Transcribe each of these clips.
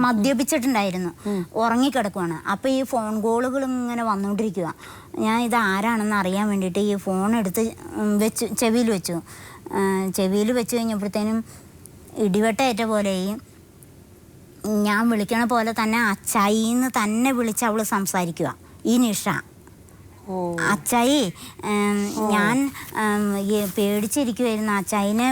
മദ്യപിച്ചിട്ടുണ്ടായിരുന്നു, ഉറങ്ങിക്കിടക്കുവാണ്. അപ്പോൾ ഈ ഫോൺ കോളുകൾ ഇങ്ങനെ വന്നുകൊണ്ടിരിക്കുക. ഞാൻ ഇത് ആരാണെന്ന് അറിയാൻ വേണ്ടിയിട്ട് ഈ ഫോൺ എടുത്ത് ചെവിയിൽ വെച്ചു. ചെവിയിൽ വെച്ച് കഴിഞ്ഞപ്പോഴത്തേനും ഇടിവെട്ടേറ്റ പോലെയും ഞാൻ വിളിക്കണ പോലെ തന്നെ അച്ചായിന്ന് തന്നെ വിളിച്ച് അവൾ സംസാരിക്കുക, ഈ നിഷ. അച്ചായി, ഞാൻ പേടിച്ചിരിക്കുമായിരുന്നു. അച്ചായിനെ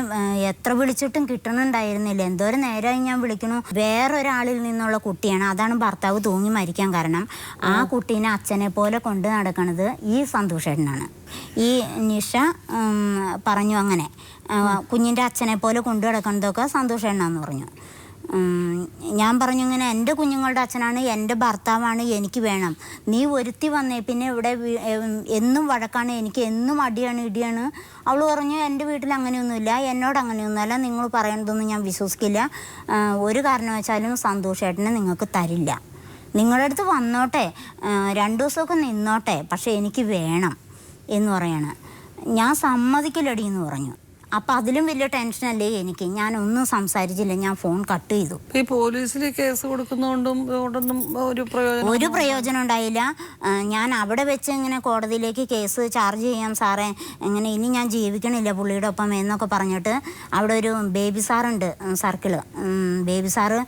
എത്ര വിളിച്ചിട്ടും കിട്ടണുണ്ടായിരുന്നില്ല. എന്തോരം നേരമായി ഞാൻ വിളിക്കണു. വേറൊരാളിൽ നിന്നുള്ള കുട്ടിയാണ്. അതാണ് ഭർത്താവ് തൂങ്ങി മരിക്കാൻ കാരണം. ആ കുട്ടീനെ അച്ഛനെ പോലെ കൊണ്ട് നടക്കണത് ഈ സന്തോഷേട്ടനാണ്. ഈ നിഷ പറഞ്ഞു അങ്ങനെ കുഞ്ഞിൻ്റെ അച്ഛനെ പോലെ കൊണ്ടു നടക്കണതൊക്കെ സന്തോഷേട്ടനാന്ന് പറഞ്ഞു. ഞാൻ പറഞ്ഞു ഇങ്ങനെ എൻ്റെ കുഞ്ഞുങ്ങളുടെ അച്ഛനാണ്, എൻ്റെ ഭർത്താവാണ്, എനിക്ക് വേണം. നീ ഒരുത്തി വന്നേ പിന്നെ ഇവിടെ എന്നും വഴക്കാണ്, എനിക്ക് എന്നും അടിയാണ് ഇടിയാണ്. അവൾ പറഞ്ഞു എൻ്റെ വീട്ടിൽ അങ്ങനെയൊന്നുമില്ല, എന്നോട് അങ്ങനെയൊന്നുമല്ല, നിങ്ങൾ പറയണതൊന്നും ഞാൻ വിശ്വസിക്കില്ല. ഒരു കാരണവശാലും സന്തോഷേട്ടനെ നിങ്ങൾക്ക് തരില്ല. നിങ്ങളുടെ അടുത്ത് വന്നോട്ടെ, 2 ദിവസമൊക്കെ നിന്നോട്ടെ, പക്ഷെ എനിക്ക് വേണം എന്ന് പറയാണ്. ഞാൻ സമ്മതിക്കില്ലടി എന്ന് പറഞ്ഞു. അപ്പം അതിലും വലിയ ടെൻഷനല്ലേ എനിക്ക്. ഞാനൊന്നും സംസാരിച്ചില്ല, ഞാൻ ഫോൺ കട്ട് ചെയ്തു. ഈ പോലീസിൽ കേസ് കൊടുക്കുന്നതുകൊണ്ടും ഒരു പ്രയോജനം ഉണ്ടായില്ല. ഞാൻ അവിടെ വെച്ച് ഇങ്ങനെ കോടതിയിലേക്ക് കേസ് ചാർജ് ചെയ്യാം സാറേ, ഇങ്ങനെ ഇനി ഞാൻ ജീവിക്കണില്ല പുള്ളിയുടെ ഒപ്പം എന്നൊക്കെ പറഞ്ഞിട്ട് അവിടെ ഒരു ബേബി സാറുണ്ട് സർക്കിള്. ബേബി സാറ്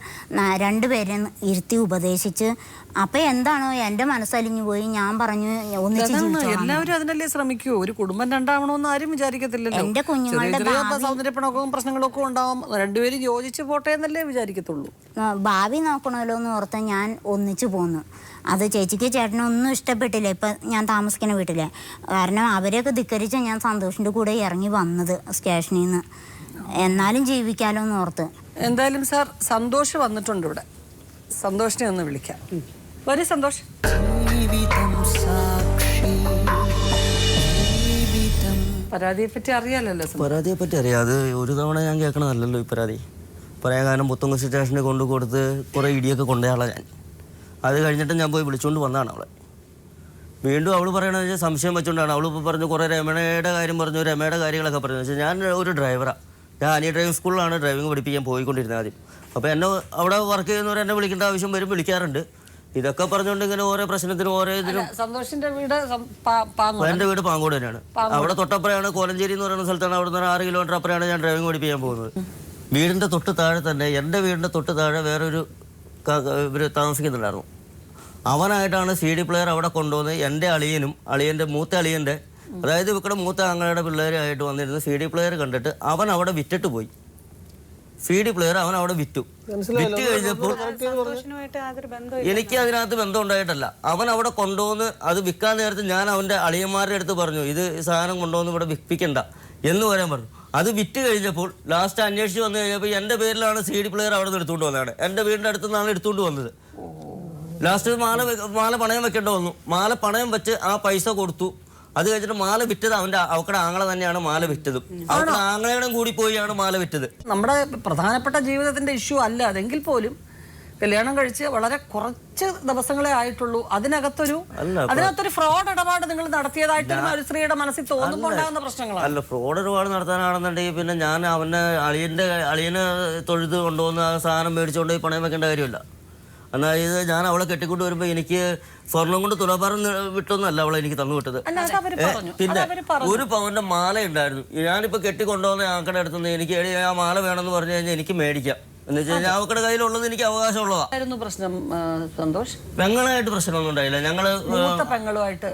2 പേരെ ഇരുത്തി ഉപദേശിച്ച്. അപ്പം എന്താണോ എൻ്റെ മനസ്സലിഞ്ഞു പോയി. ഞാൻ പറഞ്ഞു ഒന്നിച്ച് എല്ലാവരും അതിനല്ലേ ശ്രമിക്കൂ. ഒരു കുടുംബം രണ്ടാവണമെന്ന് ആരും വിചാരിക്കത്തില്ലല്ലോ. എൻ്റെ കുഞ്ഞുങ്ങളുടെ സൗന്ദര്യപ്പണവും പ്രശ്നങ്ങളൊക്കെ ഉണ്ടാവും. 2 പേരും യോജിച്ച് പോട്ടെ എന്നല്ലേ വിചാരിക്കത്തുള്ളൂ. ഭാവി നോക്കണമല്ലോ എന്ന് ഓർത്ത് ഞാൻ ഒന്നിച്ചു പോന്നു. അത് ചേച്ചിക്ക് ചേട്ടനൊന്നും ഇഷ്ടപ്പെട്ടില്ല ഇപ്പം ഞാൻ താമസിക്കുന്ന വീട്ടിലെ. കാരണം അവരെയൊക്കെ ധിക്കരിച്ച് ഞാൻ സന്തോഷിൻ്റെ കൂടെ ഇറങ്ങി വന്നത് സ്റ്റേഷനിൽ നിന്ന്. എന്നാലും ജീവിക്കാലോ എന്ന് ഓർത്ത്. എന്തായാലും സാർ സന്തോഷ് വന്നിട്ടുണ്ട് ഇവിടെ. സന്തോഷിനെ ഒന്ന് വിളിക്കാം. വരി സന്തോഷ്. പരാതിയെ പറ്റി അറിയാലല്ലോ. പരാതിയെ പറ്റി അറിയാം. അത് ഒരു തവണ ഞാൻ കേൾക്കണമല്ലല്ലോ ഈ പരാതി. പറയാൻ കാരണം പുത്തൻകുരിശ് സ്റ്റേഷനിൽ കൊടുത്ത് കുറേ ഇടിയൊക്കെ കൊണ്ടുപോയാളാണ് ഞാൻ. അത് കഴിഞ്ഞിട്ട് ഞാൻ പോയി വിളിച്ചുകൊണ്ട് വന്നതാണ് അവളെ. വീണ്ടും അവൾ പറയണത് വെച്ചാൽ സംശയം വെച്ചുകൊണ്ടാണ്. അവൾ ഇപ്പോൾ പറഞ്ഞു കുറേ രമണയുടെ കാര്യം പറഞ്ഞു, രമയുടെ കാര്യങ്ങളൊക്കെ പറഞ്ഞു. വെച്ചാൽ ഞാൻ ഒരു ഡ്രൈവറാണ്. ഞാൻ അനിയ ഡ്രൈവിംഗ് സ്കൂളിലാണ് ഡ്രൈവിംഗ് പഠിപ്പിക്കാൻ പോയിക്കൊണ്ടിരുന്നത് ആദ്യം. അപ്പോൾ എന്നെ അവിടെ വർക്ക് ചെയ്യുന്നവർ എന്നെ വിളിക്കേണ്ട ആവശ്യം വരും, വിളിക്കാറുണ്ട്. ഇതൊക്കെ പറഞ്ഞുകൊണ്ട് ഇങ്ങനെ ഓരോ പ്രശ്നത്തിനും ഓരോ ഇതിനും. സന്തോഷിന്റെ വീട് എൻ്റെ വീട് പാങ്ങോട് തന്നെയാണ്. അവിടെ തൊട്ടപ്പുറയാണ് കോലഞ്ചേരി എന്ന് പറയുന്ന സ്ഥലത്താണ്. അവിടെ നിന്ന് 6 കിലോമീറ്റർ അപ്പുറമാണ് ഞാൻ ഡ്രൈവിംഗ് പഠിപ്പിക്കാൻ പോകുന്നത്. വീടിൻ്റെ തൊട്ട് താഴെ തന്നെ, എൻ്റെ വീടിൻ്റെ തൊട്ട് താഴെ വേറൊരു ഇവർ താമസിക്കുന്നുണ്ടായിരുന്നു. അവനായിട്ടാണ് CD പ്ലെയർ അവിടെ കൊണ്ടുവന്ന് എൻ്റെ അളിയനും അളിയൻ്റെ മൂത്ത അളിയൻ്റെ, അതായത് ഇവിടെ മൂത്ത ആങ്ങളുടെ പിള്ളേരായിട്ട് വന്നിരുന്ന CD പ്ലെയർ കണ്ടിട്ട് അവൻ അവിടെ വിറ്റിട്ട് പോയി. CD പ്ലെയർ അവൻ അവിടെ വിറ്റു കഴിഞ്ഞപ്പോൾ എനിക്ക് അതിനകത്ത് ബന്ധം ഉണ്ടായിട്ടല്ല. അവൻ അവിടെ കൊണ്ടുവന്ന് അത് വിൽക്കാൻ നേരത്ത് ഞാൻ അവൻ്റെ അളിയന്മാരുടെ അടുത്ത് പറഞ്ഞു ഇത് സാധനം കൊണ്ടുവന്ന് ഇവിടെ വിൽപ്പിക്കണ്ട എന്ന് പറയാൻ പറഞ്ഞു. അത് വിറ്റ് കഴിഞ്ഞപ്പോൾ ലാസ്റ്റ് അന്വേഷിച്ച് വന്നു കഴിഞ്ഞപ്പോൾ എൻ്റെ പേരിലാണ് CD പ്ലെയർ അവിടെ നിന്ന് എടുത്തുകൊണ്ട് വന്നതാണ്. എൻ്റെ വീടിൻ്റെ അടുത്ത് നിന്നാണ് എടുത്തുകൊണ്ട് വന്നത്. ലാസ്റ്റ് മാല പണയം വെക്കേണ്ട വന്നു. മാല പണയം വെച്ച് ആ പൈസ കൊടുത്തു. അത് കഴിഞ്ഞിട്ട് മാല വിറ്റത് അവക്കടെ ആങ്ങളെ തന്നെയാണ് മാല വിറ്റതും. അവരുടെ ആങ്ങളയുടെ കൂടി പോയാണ് മാല വിറ്റത്. നമ്മുടെ പ്രധാനപ്പെട്ട ജീവിതത്തിന്റെ ഇഷ്യൂ അല്ല അതെങ്കിൽ പോലും കല്യാണം കഴിച്ച് വളരെ കുറച്ച് ദിവസങ്ങളെ ആയിട്ടുള്ളൂ. അതിനകത്തൊരു ഫ്രോഡ് ഇടപാട് നിങ്ങൾ നടത്തിയതായിട്ട് ഒരു സ്ത്രീയുടെ മനസ്സിൽ തോന്നുമ്പോൾ ഉണ്ടാകുന്ന പ്രശ്നങ്ങളാണ്. അല്ല, ഫ്രോഡ് ഇടപാട് നടത്താനാണെന്നുണ്ടെങ്കിൽ പിന്നെ ഞാൻ അവനെ അളിയനെ തൊഴുത് കൊണ്ടുവന്ന് ആ സാധനം മേടിച്ചുകൊണ്ട് പോയി പണയം വെക്കേണ്ട കാര്യമില്ല. അതായത് ഞാൻ അവളെ കെട്ടിക്കൊണ്ട് വരുമ്പോൾ എനിക്ക് സ്വർണം കൊണ്ട് തുലാഭാരം വിട്ടൊന്നുമല്ല അവളെ എനിക്ക് തന്നു വിട്ടത്. പിന്നെ 1 പവന്റെ മാല ഉണ്ടായിരുന്നു. ഞാനിപ്പോൾ കെട്ടിക്കൊണ്ടുവന്ന ആക്കടെ അടുത്തുനിന്ന് എനിക്ക് ആ മാല വേണമെന്ന് പറഞ്ഞു കഴിഞ്ഞാൽ എനിക്ക് മേടിക്കാം എന്ന് വെച്ചാൽ അവക്കടെ കയ്യിലുള്ളത് എനിക്ക് അവകാശമുള്ളതാണ്. പ്രശ്നം സന്തോഷ് പെങ്ങളായിട്ട് പ്രശ്നമൊന്നും ഉണ്ടായില്ല. ഞങ്ങള് പെങ്ങളുമായിട്ട്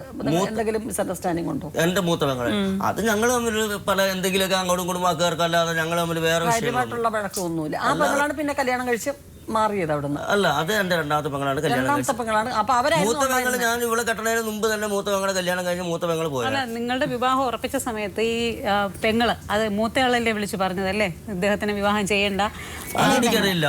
എന്തെങ്കിലും മിസ്അണ്ടർസ്റ്റാൻഡിംഗ് ഉണ്ടോ? എന്റെ മൂത്ത പെങ്ങളെ അത് ഞങ്ങൾ തമ്മിൽ പല എന്തെങ്കിലുമൊക്കെ അങ്ങോട്ടും ഇങ്ങോട്ടും വാക്കുകൾക്കല്ലാതെ ഞങ്ങൾ തമ്മിൽ വേറെ കാര്യമായിട്ടുള്ള വഴക്കമൊന്നുമില്ല. ആ പെങ്ങളാണ് പിന്നെ കല്യാണം കഴിച്ച് മാറിയത് അവിടെ നിന്ന്? അല്ല, അത് എന്റെ 2ാമത്തെ പെങ്ങളാണ് കല്യാണം. മൂത്ത പെങ്ങള് ഞാൻ ഇവിടെ കെട്ടണതിന് മുമ്പ് തന്നെ മൂത്ത പെങ്ങളെ കല്യാണം കഴിഞ്ഞ് മൂത്ത പെങ്ങള് പോയത്. നിങ്ങളുടെ വിവാഹം ഉറപ്പിച്ച സമയത്ത് ഈ പെങ്ങള് അത് മൂത്തയാളല്ലേ വിളിച്ചു പറഞ്ഞതല്ലേ ഇദ്ദേഹത്തിന് വിവാഹം ചെയ്യണ്ട? അതെനിക്കറിയില്ല.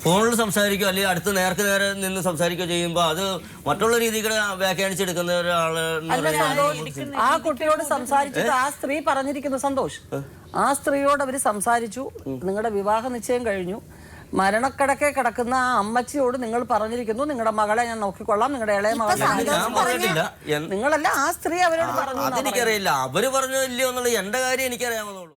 ഫോണിൽ സംസാരിക്കോ അല്ലെങ്കിൽ അടുത്ത് നേർക്ക് നേരെ നിന്ന് സംസാരിക്കുകയോ ചെയ്യുമ്പോ അത് മറ്റുള്ള രീതികൾ വ്യാഖ്യാനിച്ചെടുക്കുന്ന ഒരാള്. ആ കുട്ടിയോട് സംസാരിച്ചിട്ട് ആ സ്ത്രീ പറഞ്ഞിരിക്കുന്നു സന്തോഷ്, ആ സ്ത്രീയോട് അവര് സംസാരിച്ചു. നിങ്ങളുടെ വിവാഹ നിശ്ചയം കഴിഞ്ഞു. മരണക്കിടക്കെ കിടക്കുന്ന ആ അമ്മച്ചിയോട് നിങ്ങൾ പറഞ്ഞിരിക്കുന്നു നിങ്ങളുടെ മകളെ ഞാൻ നോക്കിക്കൊള്ളാം, നിങ്ങളുടെ ഇളയ മകളെ. നിങ്ങളല്ല, ആ സ്ത്രീ അവരോട് പറഞ്ഞു. അതെനിക്കറിയില്ല. അവര് പറഞ്ഞോ ഇല്ലയോ എന്നുള്ള എന്റെ കാര്യം എനിക്കറിയാവുന്നുള്ളൂ.